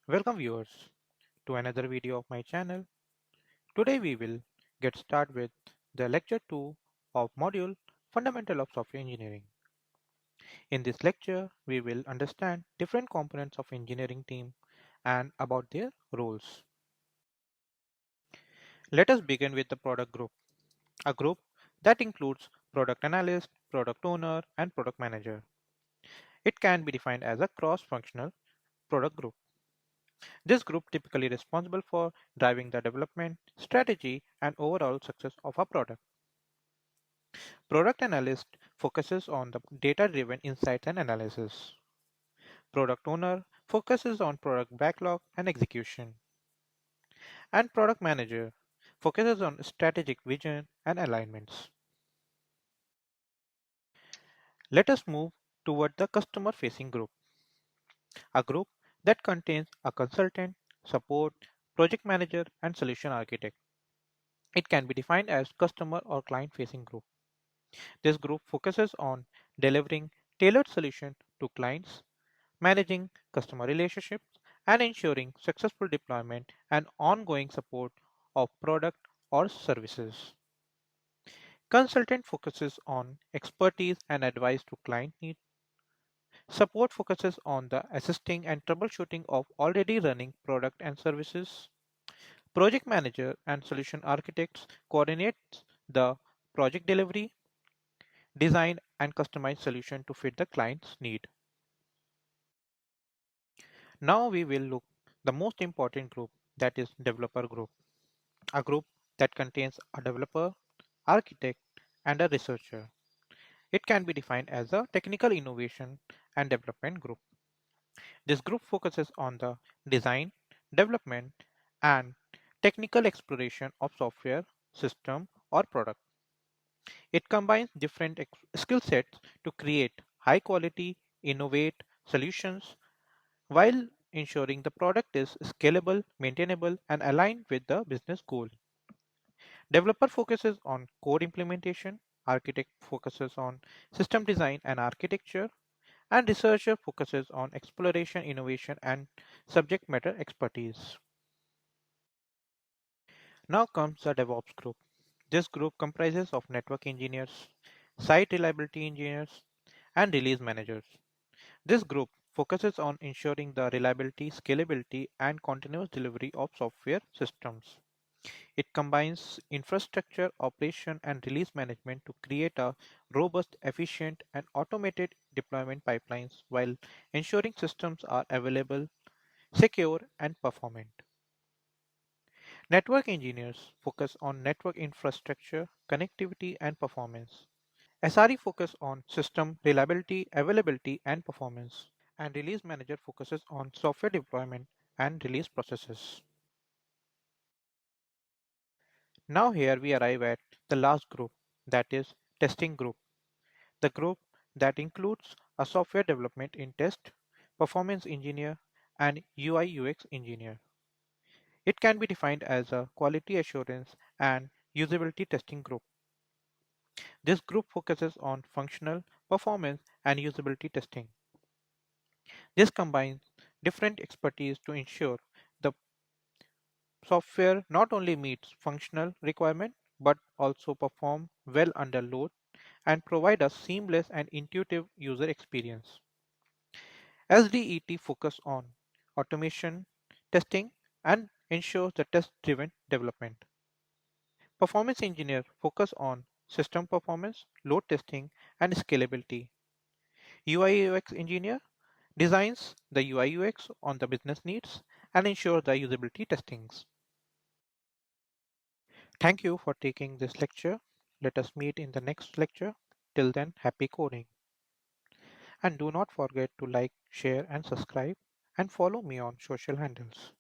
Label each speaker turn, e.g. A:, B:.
A: Welcome viewers to another video of my channel. Today we will get started with the lecture 2 of module Fundamental of Software Engineering. In this lecture, we will understand different components of engineering team and about their roles. Let us begin with the product group, a group that includes product analyst, product owner, and product manager. It can be defined as a cross-functional product group. This group typically responsible for driving the development, strategy, and overall success of a product. Product analyst focuses on the data-driven insights and analysis. Product owner focuses on product backlog and execution. And product manager focuses on strategic vision and alignments. Let us move toward the customer-facing group, a group that contains a consultant, support, project manager, and solution architect. It can be defined as customer or client-facing group. This group focuses on delivering tailored solutions to clients, managing customer relationships, and ensuring successful deployment and ongoing support of product or services. Consultant focuses on expertise and advice to client needs. Support focuses on the assisting and troubleshooting of already running product and services. Project manager and solution architects coordinate the project delivery, design and customize solution to fit the client's need. Now we will look the most important group, that is developer group, a group that contains a developer, architect, and a researcher. It can be defined as a technical innovation and development group. This group focuses on the design, development, and technical exploration of software, system, or product. It combines different skill sets to create high quality, innovate solutions while ensuring the product is scalable, maintainable, and aligned with the business goal. Developer focuses on code implementation, architect focuses on system design and architecture, and researcher focuses on exploration, innovation, and subject matter expertise. Now comes the Devops Group. This group comprises of network engineers, site reliability engineers, and release managers. This group focuses on ensuring the reliability, scalability, and continuous delivery of software systems. It combines infrastructure, operation, and release management to create a robust, efficient, and automated deployment pipelines while ensuring systems are available, secure, and performant. Network engineers focus on network infrastructure, connectivity, and performance. SRE focus on system reliability, availability, and performance. And Release Manager focuses on software deployment and release processes. Now here we arrive at the last group, that is testing group. The group that includes a software development in test, performance engineer, and UI UX engineer. It can be defined as a quality assurance and usability testing group. This group focuses on functional, performance, and usability testing. This combines different expertise to ensure the software not only meets functional requirement but also perform well under load and provide a seamless and intuitive user experience. SDET focus on automation, testing, and ensures the test-driven development. Performance engineer focus on system performance, load testing, and scalability. UI UX engineer designs the UI UX on the business needs and ensures the usability testings. Thank you for taking this lecture. Let us meet in the next lecture. Till then, happy coding. And do not forget to like, share, and subscribe, and follow me on social handles.